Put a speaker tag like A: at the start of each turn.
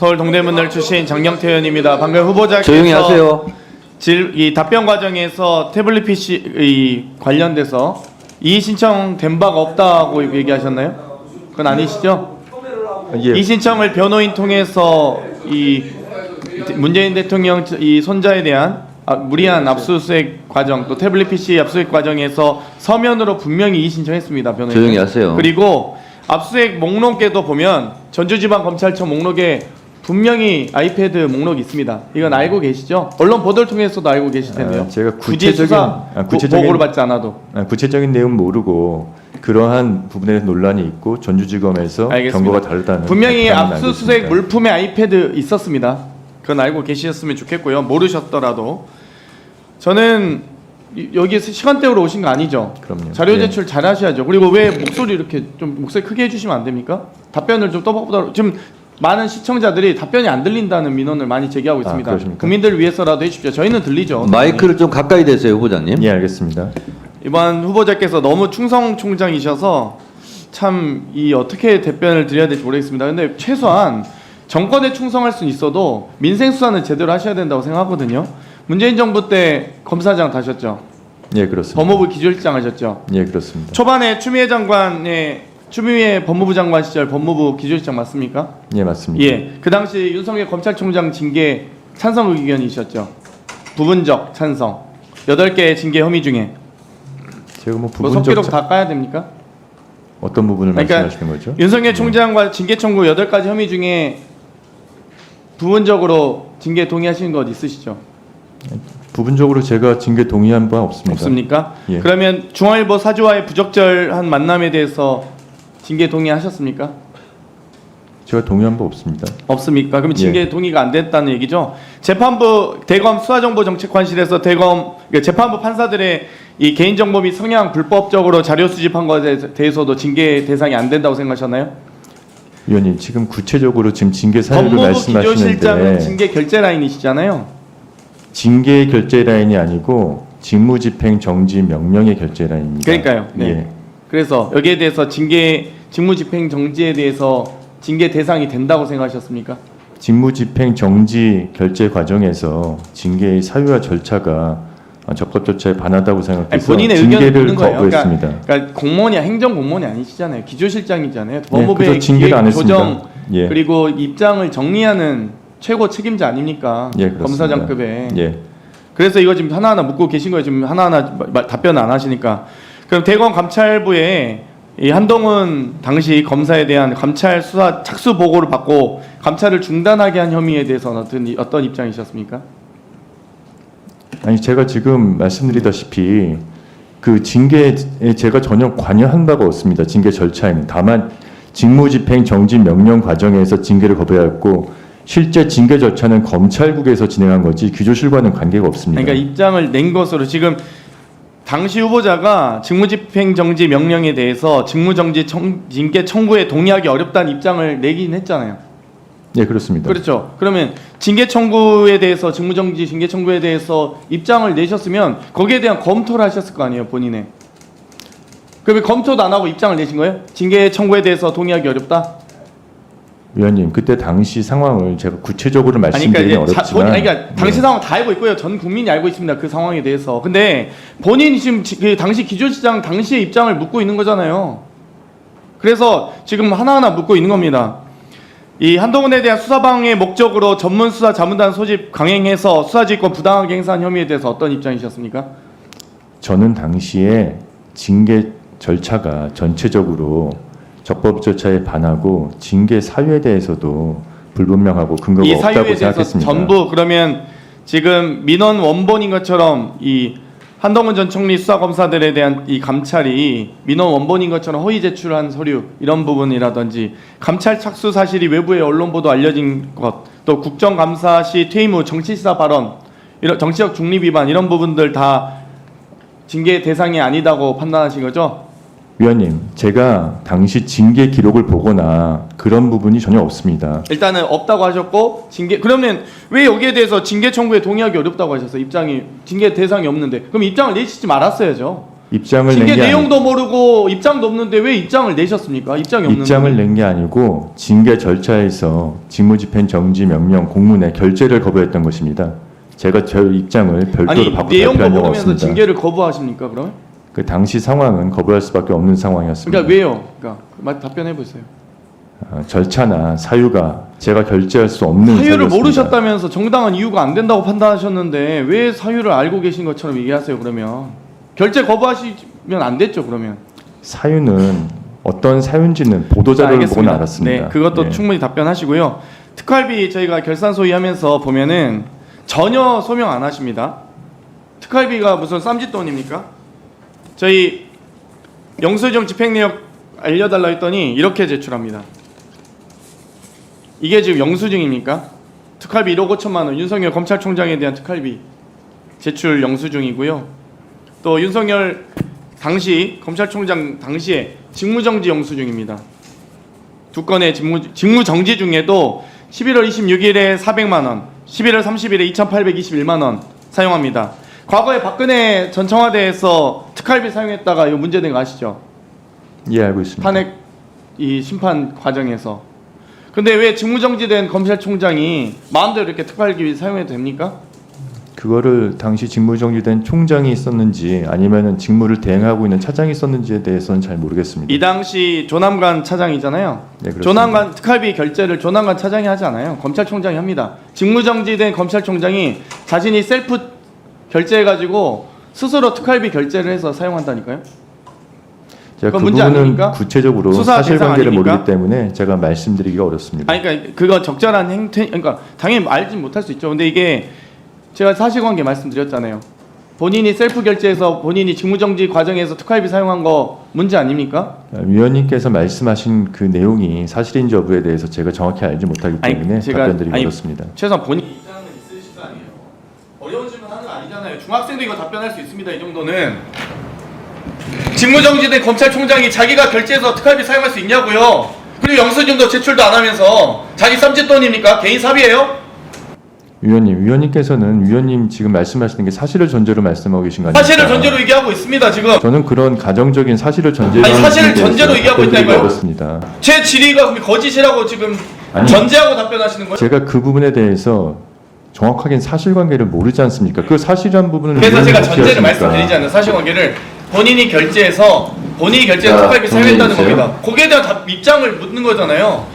A: 서울 동대문을 출신 장경태 의원입니다. 방금 후보자께서
B: 조용히 하세요.
A: 이 답변 과정에서 태블릿 PC 관련돼서 이의 신청된 바가 없다고 얘기하셨나요? 그건 아니시죠?
B: 예.
A: 이 신청을 변호인 통해서 이 문재인 대통령 이 손자에 대한 무리한 압수수색 과정 또 태블릿 PC 압수수색 과정에서 서면으로 분명히 이의 신청했습니다. 변호인.
B: 조용히 하세요.
A: 그리고 압수수색 목록에도 보면 전주지방검찰청 목록에 분명히 아이패드 목록이 있습니다. 이건 알고 계시죠? 언론 보도를 통해서도 알고 계실 텐데요.
C: 제가
A: 굳이 수사 보고를 받지 않아도.
C: 구체적인 내용 모르고 그러한 부분에 논란이 있고 전주지검에서
A: 알겠습니다.
C: 경고가 다르다는
A: 분명히
C: 답변은 알고
A: 압수수색
C: 있습니다.
A: 물품에 아이패드 있었습니다. 그건 알고 계셨으면 좋겠고요. 모르셨더라도 저는 여기 시간대로 오신 거 아니죠?
C: 그럼요.
A: 자료
C: 예.
A: 제출 잘 하셔야죠. 그리고 왜 목소리 이렇게 좀 목소리 크게 해주시면 안 됩니까? 답변을 좀 떠보도록 지금 많은 시청자들이 답변이 안 들린다는 민원을 많이 제기하고 있습니다.
C: 그러십니까?
A: 국민들을 위해서라도 해주십시오. 저희는 들리죠.
B: 마이크를 좀 가까이 대세요, 후보자님.
C: 예, 알겠습니다.
A: 이번 후보자께서 너무 충성 총장이셔서 참 이 어떻게 답변을 드려야 될지 모르겠습니다. 근데 최소한 정권에 충성할 수는 있어도 민생 수사는 제대로 하셔야 된다고 생각하거든요. 문재인 정부 때 검사장 다셨죠.
C: 예, 그렇습니다.
A: 법무부 기조실장 하셨죠.
C: 예, 그렇습니다.
A: 초반에 추미애 법무부 장관 시절 법무부 기조실장 맞습니까?
C: 예, 맞습니다.
A: 예. 그 당시 윤석열 검찰총장 징계 찬성 의견이셨죠. 부분적 찬성. 8개의 징계 혐의 중에
C: 제가 뭐
A: 뭐
C: 부분적
A: 속기록 다 까야 됩니까?
C: 어떤 부분을
A: 그러니까
C: 말씀하시는 거죠?
A: 윤석열 총장과 징계 청구 8가지 혐의 중에 부분적으로 징계 동의하시는 것 있으시죠?
C: 부분적으로 제가 징계 동의한 바 없습니다.
A: 없습니까?
C: 예.
A: 그러면 중앙일보 사주와의 부적절한 만남에 대해서 징계 동의하셨습니까?
C: 제가 동의한 바 없습니다.
A: 없습니까? 그러면 징계
C: 예.
A: 동의가 안 됐다는 얘기죠? 재판부 대검 수사정보정책관실에서 그러니까 재판부 판사들의 이 개인정보 및 성향 불법적으로 자료 수집한 것에 대해서도 징계 대상이 안 된다고 생각하셨나요?
C: 위원님, 지금 구체적으로 지금 징계 사유를
A: 법무부 기조실장은
C: 말씀하시는데
A: 징계 결재 라인이시잖아요.
C: 징계 결재 라인이 아니고 직무집행 정지 명령의 결재 라인입니다.
A: 그러니까요. 네.
C: 예.
A: 그래서 여기에 대해서 직무집행 정지에 대해서 징계 대상이 된다고 생각하셨습니까?
C: 직무집행 정지 결재 과정에서 징계의 사유와 절차가 적법 절차에 반하다고
A: 아니,
C: 생각해서
A: 본인의 의견을
C: 징계를
A: 묻는 거예요.
C: 거부했습니다.
A: 그러니까 공무원이 행정 공무원이 아니시잖아요. 기조실장이잖아요.
C: 그래서
A: 법무부의
C: 징계를 안
A: 기획
C: 했습니다.
A: 조정
C: 예.
A: 그리고 입장을 정리하는 최고 책임자 아닙니까?
C: 예, 그렇습니다.
A: 검사장급에.
C: 예.
A: 그래서 이거 지금 하나하나 묻고 계신 거예요. 지금 하나하나 답변 안 하시니까. 그럼 대검 감찰부에 이 한동훈 당시 검사에 대한 감찰 수사 착수 보고를 받고 감찰을 중단하게 한 혐의에 대해서는 어떤 입장이셨습니까?
C: 아니, 제가 지금 말씀드리다시피 그 징계에 제가 전혀 관여한 바가 없습니다. 징계 절차에는. 다만 직무집행 정지 명령 과정에서 징계를 거부하였고 실제 징계 절차는 검찰국에서 진행한 거지 기조실과는 관계가 없습니다.
A: 그러니까 입장을 낸 것으로 지금 당시 후보자가 직무집행 정지 명령에 대해서 직무정지 징계 청구에 동의하기 어렵다는 입장을 내긴 했잖아요.
C: 예, 그렇습니다.
A: 그렇죠. 그러면 징계 청구에 대해서 직무정지 징계 청구에 대해서 입장을 내셨으면 거기에 대한 검토를 하셨을 거 아니에요, 본인의. 그러면 검토도 안 하고 입장을 내신 거예요? 징계 청구에 대해서 동의하기 어렵다?
C: 위원님, 그때 당시 상황을 제가 구체적으로 말씀드리기 어렵지만
A: 그러니까 당시 상황 다 알고 있고요. 전 국민이 알고 있습니다. 그 상황에 대해서. 근데 본인이 지금 그 당시 기조실장 당시의 입장을 묻고 있는 거잖아요. 그래서 지금 하나하나 묻고 있는 겁니다. 이 한동훈에 대한 수사방해 목적으로 전문 수사 자문단 소집 강행해서 수사지휘권 부당하게 행사한 혐의에 대해서 어떤 입장이셨습니까?
C: 저는 당시에 징계 절차가 전체적으로 적법 절차에 반하고 징계 사유에 대해서도 불분명하고 근거가
A: 이 사유에
C: 없다고
A: 대해서
C: 생각했습니다.
A: 전부 그러면 지금 민원 원본인 것처럼 이 한동훈 전 총리 수사검사들에 대한 이 감찰이 민원 원본인 것처럼 허위 제출한 서류 이런 부분이라든지 감찰 착수 사실이 외부의 언론 보도 알려진 것, 또 국정감사 시 퇴임 후 정치시사 발언, 이런 정치적 중립 위반 이런 부분들 다 징계 대상이 아니다고 판단하신 거죠?
C: 위원님, 제가 당시 징계 기록을 보거나 그런 부분이 전혀 없습니다.
A: 일단은 없다고 하셨고 그러면 왜 여기에 대해서 징계 청구에 동의하기 어렵다고 하셨어요? 입장이 징계 대상이 없는데 그럼 입장을 내시지 말았어야죠.
C: 입장을 낸
A: 징계
C: 게
A: 내용도 모르고 입장도 없는데 왜 입장을 내셨습니까? 입장이 없는데.
C: 입장을 낸 게 아니고 징계 절차에서 직무집행 정지 명령 공문에 결재를 거부했던 것입니다. 제가 저 입장을 별도로
A: 아니
C: 바꿔
A: 내용도
C: 발표한 적은
A: 모르면서
C: 없습니다.
A: 징계를 거부하십니까? 그러면?
C: 그 당시 상황은 거부할 수밖에 없는 상황이었습니다.
A: 그러니까 왜요? 그러니까 답변해 보세요.
C: 절차나 사유가 제가 결재할 수 없는
A: 사유를
C: 사유였습니다.
A: 모르셨다면서 정당한 이유가 안 된다고 판단하셨는데 왜 사유를 알고 계신 것처럼 얘기하세요? 그러면 결재 거부하시면 안 됐죠? 그러면.
C: 사유는 어떤 사유인지는 보도자료를 보고 알았습니다.
A: 네, 그것도
C: 예.
A: 충분히 답변하시고요. 특활비 저희가 결산 소위하면서 보면은 전혀 소명 안 하십니다. 특활비가 무슨 쌈짓돈입니까? 저희 영수증 집행 내역 알려달라 했더니 이렇게 제출합니다. 이게 지금 영수증입니까? 특활비 1억 5천만 원 윤석열 검찰총장에 대한 특활비 제출 영수증이고요. 또 윤석열 당시 검찰총장 당시에 직무정지 영수증입니다. 두 건의 직무정지 중에도 11월 26일에 400만 원, 11월 30일에 2,821만 원 사용합니다. 과거에 박근혜 전 청와대에서 특활비 사용했다가 이거 문제된 거 아시죠?
C: 예, 알고 있습니다.
A: 탄핵 이 심판 과정에서. 근데 왜 직무정지된 검찰총장이 마음대로 이렇게 특활비 사용해도 됩니까?
C: 그거를 당시 직무정지된 총장이 있었는지 아니면은 직무를 대행하고 있는 차장이 있었는지에 대해서는 잘 모르겠습니다.
A: 이 당시 조남관 차장이잖아요.
C: 네, 그렇습니다.
A: 조남관 특활비 결제를 조남관 차장이 하지 않아요. 검찰총장이 합니다. 직무정지된 검찰총장이 자신이 셀프 결제해가지고 스스로 특활비 결제를 해서 사용한다니까요.
C: 제가 그
A: 그건 문제
C: 부분은
A: 아닙니까?
C: 구체적으로
A: 수사
C: 사실관계를
A: 대상 아닙니까?
C: 모르기 때문에 제가 말씀드리기가 어렵습니다.
A: 아니 그러니까 그거 적절한 행태, 그러니까 당연히 알진 못할 수 있죠. 근데 이게 제가 사실관계 말씀드렸잖아요. 본인이 셀프 결제해서 본인이 직무정지 과정에서 특활비 사용한 거 문제 아닙니까?
C: 위원님께서 말씀하신 그 내용이 사실인지 여부에 대해서 제가 정확히 알지 못하기 때문에 답변드리기 어렵습니다.
A: 최소한 본인 입장은 있으실 거 아니에요. 어려운 질문 하는 거 아니잖아요. 중학생도 이거 답변할 수 있습니다. 이 정도는. 직무정지된 검찰총장이 자기가 결제해서 특활비 사용할 수 있냐고요. 그리고 영수증도 제출도 안 하면서 자기 쌈짓돈입니까? 개인 사비예요?
C: 위원님께서는 위원님 지금 말씀하시는 게 사실을 전제로 말씀하고 계신 거 아닙니까?
A: 사실을 전제로 얘기하고 있습니다. 지금
C: 저는 그런 가정적인 사실을 전제로
A: 아니, 사실을
C: 하는 부분에
A: 전제로
C: 대해서
A: 얘기하고
C: 답변드리기
A: 있다니까요?
C: 어렵습니다.
A: 제 질의가 그럼 거짓이라고 지금
C: 아니,
A: 전제하고 답변하시는 거예요?
C: 제가 그 부분에 대해서 정확하게 사실관계를 모르지 않습니까? 그 사실한 부분은
A: 그래서 제가
C: 위원님
A: 전제를
C: 어떻게
A: 말씀드리지 않는 사실관계를 본인이 결제해서
B: 자,
A: 특활비 사용했다는
B: 정리해 주세요.
A: 겁니다. 거기에 대한 입장을 묻는 거잖아요.